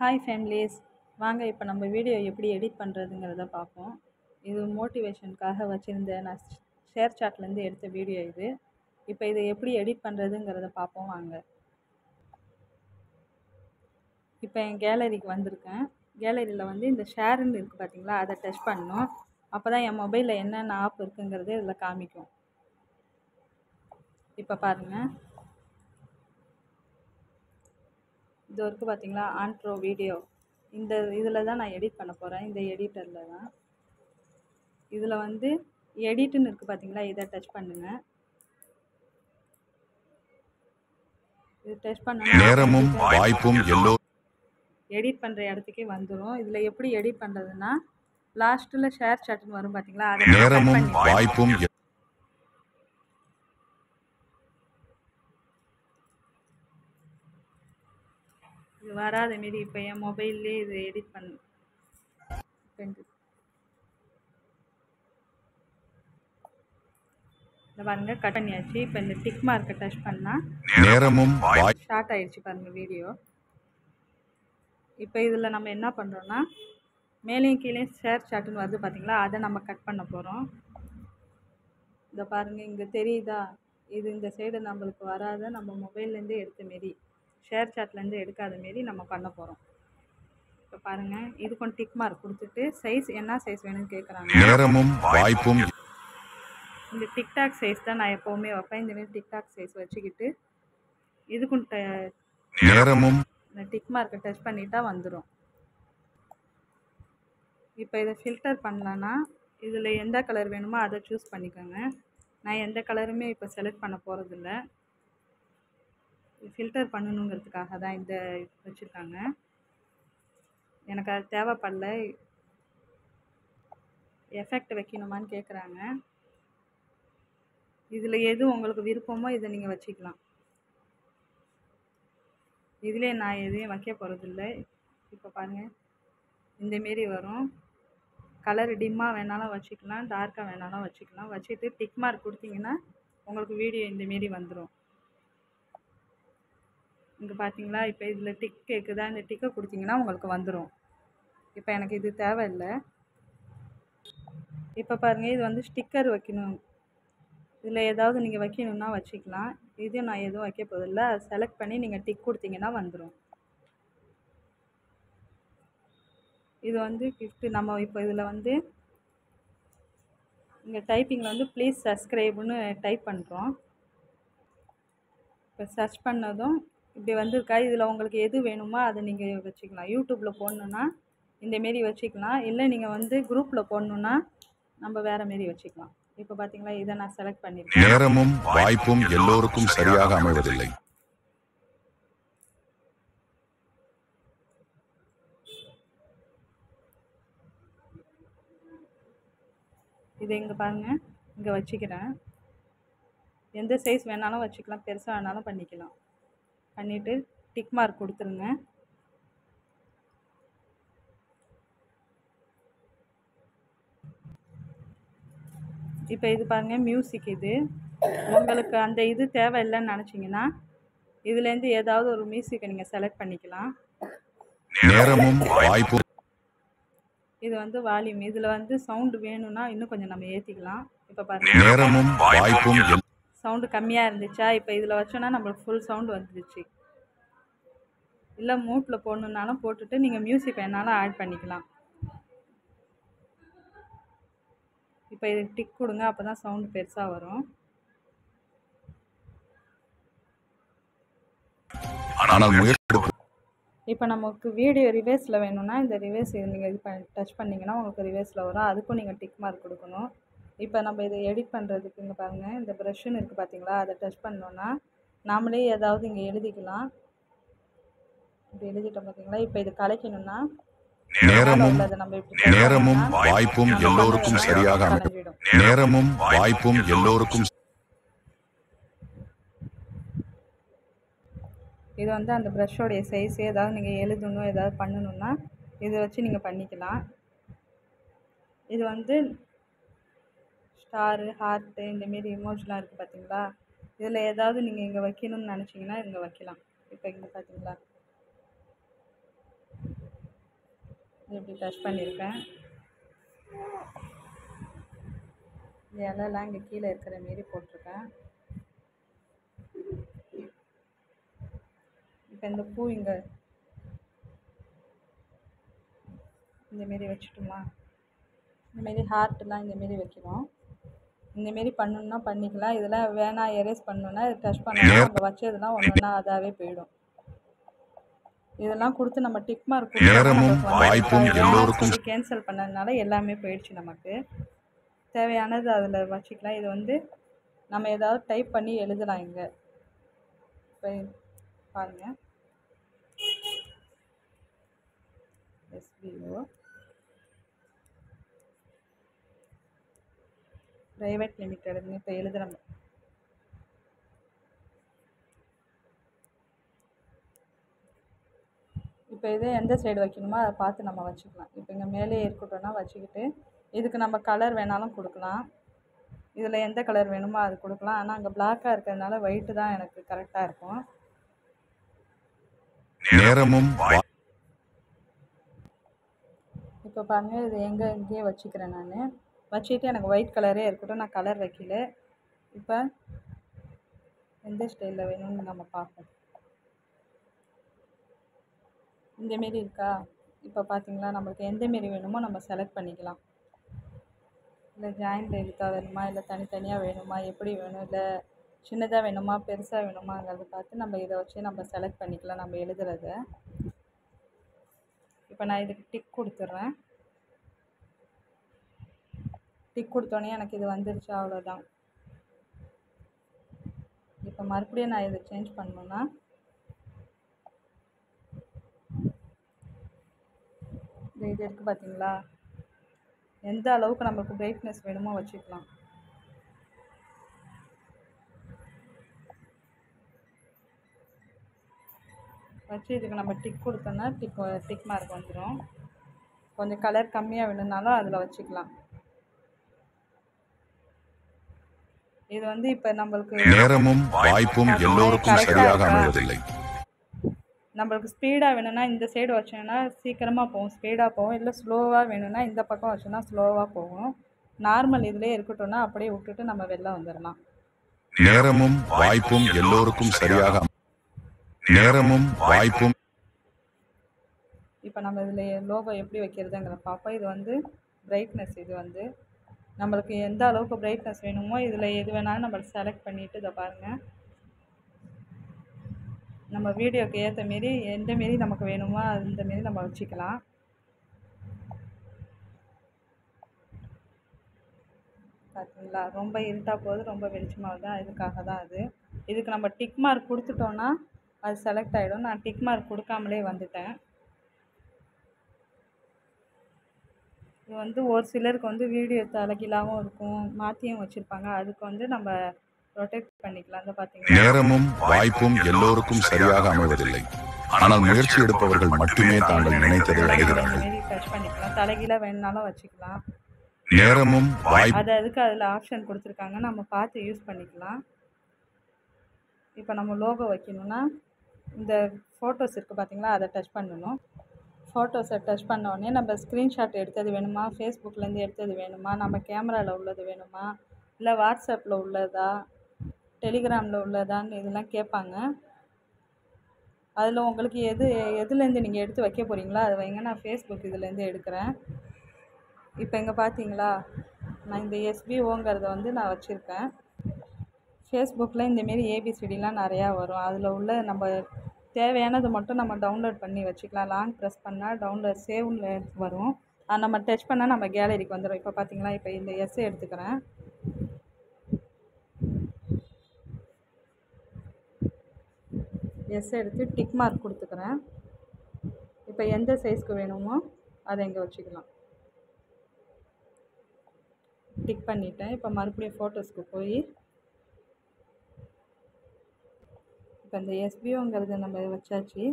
Hi families, வாங்க இப்போ நம்ம வீடியோ எப்படி எடிட் பண்ணுறதுங்கிறத பார்ப்போம். இது மோட்டிவேஷனுக்காக வச்சுருந்த நான் ஷேர் சாட்லேருந்து எடுத்த வீடியோ இது. இப்போ இதை எப்படி எடிட் பண்ணுறதுங்கிறத பார்ப்போம் வாங்க. இப்போ என் கேலரிக்கு வந்திருக்கேன். கேலரியில் வந்து இந்த ஷேருன்னு இருக்குது பார்த்தீங்களா, அதை டச் பண்ணணும். அப்போ தான் என் மொபைலில் என்னென்ன ஆப் இருக்குங்கிறது இதில் காமிக்கும். இப்போ பாருங்கள், இது இருக்குது பார்த்தீங்களா, ஆன்ட்ரோ வீடியோ. இந்த இதில் தான் நான் எடிட் பண்ண போகிறேன், இந்த எடிட்டரில் தான். இதில் வந்து எடிட்டுன்னு இருக்குது பார்த்தீங்களா, இதை டச் பண்ணுங்கள். இது டச் பண்ணால் நேரமும் வாய்ப்பும் எடிட் பண்ணுற இடத்துக்கே வந்துடும். இதில் எப்படி எடிட் பண்ணுறதுன்னா, லாஸ்ட்டில் ஷேர் சாட்னு வரும் பார்த்தீங்களா, அதை நேரமும் வாய்ப்பும் இது வராத மாரி இப்போ என் மொபைல்லே இது எடிட் பண்ணு. இந்த பாருங்க, கட் பண்ணியாச்சு. இப்போ இந்த டிக் மார்க்கை டச் பண்ணால் நேரமும் ஸ்டார்ட் ஆயிடுச்சு பாருங்க வீடியோ. இப்போ இதில் நம்ம என்ன பண்ணுறோன்னா, மேலேயும் கீழே ஷேர் சாட்டுன்னு வருது பார்த்தீங்களா, அதை நம்ம கட் பண்ண போகிறோம். இந்த பாருங்கள், இங்கே தெரியுதா, இது இந்த சைடு நம்மளுக்கு வராத, நம்ம மொபைல்லேருந்து எடுத்த மாரி, ஷேர் சாட்லேருந்து எடுக்காத மாரி நம்ம பண்ண போகிறோம். இப்போ பாருங்கள், இதுக்கும் டிக் மார்க் கொடுத்துட்டு சைஸ் என்ன சைஸ் வேணும்னு கேட்குறாங்க. நேரமும் வாய்ப்பும் இந்த டிக்டாக் சைஸ் தான் நான் எப்போவுமே வைப்பேன். இந்தமாரி டிக்டாக் சைஸ் வச்சுக்கிட்டு இதுக்கும் நேரமும் இந்த டிக் மார்க்கை டச் பண்ணிட்டா வந்துடும். இப்போ இதை ஃபில்டர் பண்ணலான்னா, இதில் எந்த கலர் வேணுமோ அதை சூஸ் பண்ணிக்கோங்க. நான் எந்த கலருமே இப்போ செலக்ட் பண்ண போகிறதில்ல. ஃபில்டர் பண்ணணுங்கிறதுக்காக தான் இந்த வச்சுருக்காங்க. எனக்கு அது தேவைப்படல. எஃபெக்ட் வைக்கணுமான்னு கேட்குறாங்க. இதில் எது உங்களுக்கு விருப்பமோ இதை நீங்கள் வச்சுக்கலாம். இதிலே நான் எதையும் வைக்க போகிறதில்ல. இப்போ பாருங்கள், இந்தமாரி வரும். கலர் டிம்மாக வேணாலும் வச்சுக்கலாம், டார்க்காக வேணாலும் வச்சுக்கலாம். வச்சுட்டு டிக் மார்க் கொடுத்தீங்கன்னா உங்களுக்கு வீடியோ இந்தமாரி வந்துடும். இங்கே பார்த்தீங்களா, இப்போ இதில் டிக் கேட்குதா, இந்த டிக்கை கொடுத்தீங்கன்னா உங்களுக்கு வந்துடும். இப்போ எனக்கு இது தேவையில்லை. இப்போ பாருங்கள், இது வந்து ஸ்டிக்கர் வைக்கணும். இதில் ஏதாவது நீங்கள் வைக்கணுன்னா வச்சுக்கலாம். இது நான் எதுவும் வைக்க போதில்லை. அதை செலக்ட் பண்ணி நீங்கள் டிக் கொடுத்தீங்கன்னா வந்துடும். இது வந்து கிஃப்ட்டு. நம்ம இப்போ இதில் வந்து இங்கே டைப்பிங்கில் வந்து ப்ளீஸ் சப்ஸ்கிரைப்னு டைப் பண்ணுறோம். இப்போ சர்ச் பண்ணதும் இப்படி வந்திருக்கா, இதில் உங்களுக்கு எது வேணுமோ அதை நீங்கள் வச்சுக்கலாம். யூடியூப்பில் போடணுன்னா இந்தமாரி வச்சுக்கலாம். இல்லை நீங்கள் வந்து குரூப்பில் போடணுன்னா நம்ம வேறு மாரி வச்சுக்கலாம். இப்போ பார்த்தீங்களா, இதை நான் செலக்ட் பண்ணியிருக்கேன். நேரமும் வாய்ப்பும் எல்லோருக்கும் சரியாக அமைவதில்லை. இதை இங்கே பாருங்கள், இங்கே வச்சுக்கிறேன். எந்த சைஸ் வேணாலும் வச்சுக்கலாம், பெருசாக வேணாலும் பண்ணிக்கலாம். பண்ணிவிட்டு டிக் மார்க் கொடுத்துருங்க. இப்போ இது பாருங்கள், மியூசிக். இது உங்களுக்கு அந்த இது தேவையில்லைன்னு நினச்சிங்கன்னா இதுலேருந்து ஏதாவது ஒரு மியூசிக்கை நீங்கள் செலக்ட் பண்ணிக்கலாம். நேரமும் வாய்ப்பும் இது வந்து வால்யூம். இதில் வந்து சவுண்டு வேணும்னா இன்னும் கொஞ்சம் நம்ம ஏற்றிக்கலாம். இப்போ பாருங்கள், நேரமும் வாய்ப்பும் சவுண்டு கம்மியாக இருந்துச்சா, இப்போ இதில் வச்சோன்னா நம்மளுக்கு ஃபுல் சவுண்டு வந்துடுச்சு. இல்லை மூட்டில் போடணுன்னாலும் போட்டுட்டு நீங்கள் மியூசிக் வேணாலும் ஆட் பண்ணிக்கலாம். இப்போ இது டிக் கொடுங்க, அப்போ தான் சவுண்டு பெருசாக வரும். ஆனால் முயற்சி. இப்போ நமக்கு வீடியோ ரிவேர்ஸில் வேணும்னா இந்த ரிவேர்ஸ் நீங்கள் இது டச் பண்ணிங்கன்னா உங்களுக்கு ரிவேர்ஸில் வரும். அதுக்கும் நீங்கள் டிக் மார்க் கொடுக்கணும். இப்போ நம்ம இதை எடிட் பண்ணுறதுக்கு இங்கே பாருங்கள், இந்த ப்ரஷ்ஷுன்னு இருக்குது பார்த்தீங்களா, அதை டச் பண்ணோன்னா நாமளே ஏதாவது இங்கே எழுதிக்கலாம். இப்படி எழுதிட்டோம் பார்த்தீங்களா. இப்போ இது கலைக்கணும்னா நேரமும் வாய்ப்பும் எல்லோருக்கும் சரியாக அமையும். நேரமும் வாய்ப்பும் எல்லோருக்கும். இது வந்து அந்த ப்ரஷ்ஷோடைய சைஸ். ஏதாவது நீங்கள் எழுதணும், ஏதாவது பண்ணணுன்னா இதை வச்சு நீங்கள் பண்ணிக்கலாம். இது வந்து ஸ்டாரு, ஹார்ட்டு, இந்தமாரி இமோஜிலாம் இருக்குது பார்த்தீங்களா, இதில் ஏதாவது நீங்கள் இங்கே வைக்கணும்னு நினச்சிங்கன்னா இங்கே வைக்கலாம். இப்போ இங்கே பார்த்தீங்களா, இப்படி டச் பண்ணியிருக்கேன். இலைலாம் இங்கே கீழே இருக்கிற மாரி போட்டிருக்கேன். இப்போ இந்த பூ இங்கே இந்தமாரி வச்சுட்டுமா, இந்தமாரி ஹார்ட்லாம் இந்தமாரி வைக்கணும். இந்தமாரி பண்ணணுன்னா பண்ணிக்கலாம். இதெல்லாம் வேணாம் எரேஸ் பண்ணணுன்னா டச் பண்ணோன்னா நம்ம வச்சதுலாம் ஒன்று ஒன்றா அதாவே போயிடும். இதெல்லாம் கொடுத்து நம்ம டிக் மார்க் கொடுத்தோம்னா நேரமும் நமக்கு வாய்ப்பும் வேணாம்னு எல்லோருக்கும் சொல்லி கேன்சல் பண்ணதுனால எல்லாமே போயிடுச்சு. நமக்கு தேவையானது அதில் வச்சுக்கலாம். இது வந்து நம்ம ஏதாவது டைப் பண்ணி எழுதலாம். இங்கே இப்போ பாருங்கள், SBO பிரைவேட் லிமிட்டெடுன்னு இப்போ எழுதுகிறோம். இப்போ இது எந்த சைடு வைக்கணுமோ அதை பார்த்து நம்ம வச்சுக்கலாம். இப்போ இங்கே மேலே இருக்கட்டும்னா வச்சுக்கிட்டு இதுக்கு நம்ம கலர் வேணாலும் கொடுக்கலாம். இதில் எந்த கலர் வேணுமோ அது கொடுக்கலாம். ஆனால் அங்கே பிளாக்காக இருக்கிறதுனால ஒயிட்டு தான் எனக்கு கரெக்டாக இருக்கும். நேரமும் இப்போ பாருங்கள், இது இங்கேயே வச்சுக்கிறேன். நான் வச்சுட்டு எனக்கு ஒயிட் கலரே இருக்கட்டும், நான் கலர் வைக்கல. இப்போ எந்த ஸ்டைலில் வேணும்னு நம்ம பார்ப்போம். இந்தமாரி இருக்கா? இப்போ பார்த்தீங்களா, நம்மளுக்கு எந்தமாரி வேணுமோ நம்ம செலக்ட் பண்ணிக்கலாம். இல்லை ஜாயிண்ட் எழுத்தாக வேணுமா, இல்லை தனித்தனியாக வேணுமா, எப்படி வேணும், இல்லை சின்னதாக வேணுமா பெருசாக வேணுமாங்கிறத பார்த்து நம்ம இதை வச்சு நம்ம செலக்ட் பண்ணிக்கலாம் நம்ம எழுதுறத. இப்போ நான் இதுக்கு டிக் கொடுத்துட்றேன். டிக் கொடுத்தோன்னே எனக்கு இது வந்துருச்சு, அவ்வளோதான். இப்போ மறுபடியும் நான் இதை சேஞ்ச் பண்ணணுன்னா இது இருக்குது பார்த்தீங்களா, எந்த அளவுக்கு நம்மளுக்கு பிரைட்னஸ் வேணுமோ வச்சுக்கலாம். வச்சு இதுக்கு நம்ம டிக் கொடுத்தோன்னா டிக் மார்க் வந்துடும். கொஞ்சம் கலர் கம்மியாக வேணும்னாலும் அதில் வச்சுக்கலாம். இது வந்து இப்போ நம்மளுக்கு நேரமும் வாய்ப்பும் எல்லோருக்கும் சரியாக அமைவதில்லை. நம்மளுக்கு ஸ்பீடாக வேணும்னா இந்த சைடு வச்சோன்னா சீக்கிரமாக போகும், ஸ்பீடாக போகும். இல்லை ஸ்லோவாக வேணும்னா இந்த பக்கம் வச்சோன்னா ஸ்லோவாக போகும். நார்மல் இதிலே இருக்கட்டும்னா அப்படியே விட்டுட்டு நம்ம வெளில வந்துடலாம். நேரமும் வாய்ப்பும் எல்லோருக்கும் சரியாக நேரமும் வாய்ப்பும். இப்போ நம்ம இதில் லோகோ எப்படி வைக்கிறதுங்கிற பார்ப்போம். இது வந்து பிரைட்னஸ், இது வந்து நம்மளுக்கு எந்த அளவுக்கு பிரைட்னஸ் வேணுமோ இதில் எது வேணாலும் நம்ம செலக்ட் பண்ணிவிட்டு இதை பாருங்கள், நம்ம வீடியோக்கு ஏற்ற மாரி எந்த மாரி நமக்கு வேணுமோ அந்த மாரி நம்ம வச்சுக்கலாம். பார்த்தீங்களா, ரொம்ப இருட்டாக போகுது, ரொம்ப வெளிச்சமாகுது, இதுக்காக தான் அது. இதுக்கு நம்ம டிக் மார்க் கொடுத்துட்டோன்னா அது செலக்ட் ஆகிடும். நான் டிக் மார்க் கொடுக்காமலே வந்துட்டேன். இது வந்து ஒரு சிலருக்கு வந்து வீடியோ தலைகீழாகவும் இருக்கும், மாற்றியும் வச்சுருப்பாங்க. அதுக்கு வந்து நம்ம ரொட்டேட் பண்ணிக்கலாம். அந்த பார்த்தீங்களா, நேரமும் வாய்ப்பும் எல்லோருக்கும் சரியாக அமைவதில்லை. ஆனால் முயற்சி எடுப்பவர்கள் மட்டுமே தாங்கள் நினைத்ததை அடைகிறார்கள். டச் பண்ணிக்கலாம். தலைகீழாக வேணுனாலும் வச்சுக்கலாம். நேரமும் வாய்ப்பு அது அதுக்கு அதில் ஆப்ஷன் கொடுத்துருக்காங்க, நம்ம பார்த்து யூஸ் பண்ணிக்கலாம். இப்போ நம்ம லோகோ வைக்கணும்னா இந்த ஃபோட்டோஸ் இருக்குது பார்த்தீங்களா, அதை டச் பண்ணணும். ஃபோட்டோஸை டச் பண்ண உடனே நம்ம ஸ்க்ரீன்ஷாட் எடுத்தது வேணுமா, ஃபேஸ்புக்லேருந்து எடுத்தது வேணுமா, நம்ம கேமராவில் உள்ளது வேணுமா, இல்லை வாட்ஸ்அப்பில் உள்ளதா, டெலிகிராமில் உள்ளதான்னு இதெல்லாம் கேட்பாங்க. அதில் உங்களுக்கு எதுலேருந்து நீங்கள் எடுத்து வைக்க போகிறீங்களோ அதை வைங்க. நான் ஃபேஸ்புக் இதுலேருந்து எடுக்கிறேன். இப்போ இங்கே பார்த்தீங்களா, நான் இந்த SBOங்கிறத வந்து நான் வச்சுருக்கேன். ஃபேஸ்புக்கில் இந்தமாரி ABCDலாம் நிறையா வரும். அதில் உள்ள நம்ம தேவையானது மட்டும் நம்ம டவுன்லோட் பண்ணி வச்சுக்கலாம். லாங் ப்ரெஸ் பண்ணால் டவுன்லோட் சேவ்னு வரும். அதை நம்ம டச் பண்ணால் நம்ம கேலரிக்கு வந்துடும். இப்போ பார்த்தீங்களா, இப்போ இந்த S எடுத்துக்கிறேன். S எடுத்து டிக் மார்க் கொடுத்துக்கிறேன். இப்போ எந்த சைஸ்க்கு வேணுமோ அதை இங்கே வச்சுக்கலாம். டிக் பண்ணிட்டேன். இப்போ மறுபடியும் ஃபோட்டோஸ்க்கு போய் இப்போ இந்த SBOங்கிறத நம்ம வச்சாச்சு.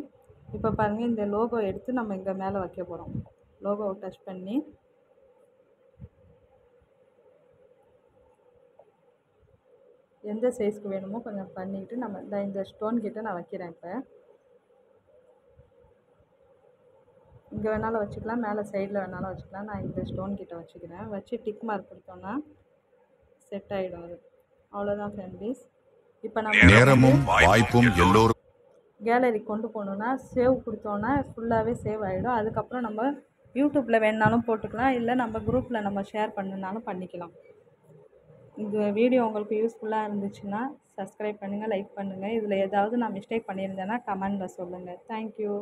இப்போ பாருங்கள், இந்த லோகோ எடுத்து நம்ம இங்கே மேலே வைக்க போகிறோம். லோகோவை டச் பண்ணி எந்த சைஸ்க்கு வேணுமோ கொஞ்சம் பண்ணிவிட்டு நம்ம இந்த ஸ்டோன் கிட்ட நான் வைக்கிறேன். இப்போ இங்கே வேணாலும் வச்சுக்கலாம், மேலே சைடில் வேணாலும் வச்சுக்கலாம். நான் இந்த ஸ்டோன் கிட்ட வச்சுக்கிறேன். வச்சு டிக் மார்க் கொடுத்தோன்னா செட் ஆகிடும் அது. அவ்வளோதான் ஃபேமிலிஸ். இப்போ நம்ம நேரமும் வாய்ப்பும் எல்லோருக்கும் கேலரி கொண்டு போகணுன்னா சேவ் கொடுத்தோன்னா ஃபுல்லாகவே சேவ் ஆகிடும். அதுக்கப்புறம் நம்ம யூடியூப்பில் வேணுனாலும் போட்டுக்கலாம், இல்லை நம்ம குரூப்பில் நம்ம ஷேர் பண்ணனாலும் பண்ணிக்கலாம். இந்த வீடியோ உங்களுக்கு யூஸ்ஃபுல்லாக இருந்துச்சுன்னா சப்ஸ்கிரைப் பண்ணுங்கள், லைக் பண்ணுங்கள். இதில் ஏதாவது நான் மிஸ்டேக் பண்ணியிருந்தேன்னா கமெண்டில் சொல்லுங்கள். தேங்க்யூ.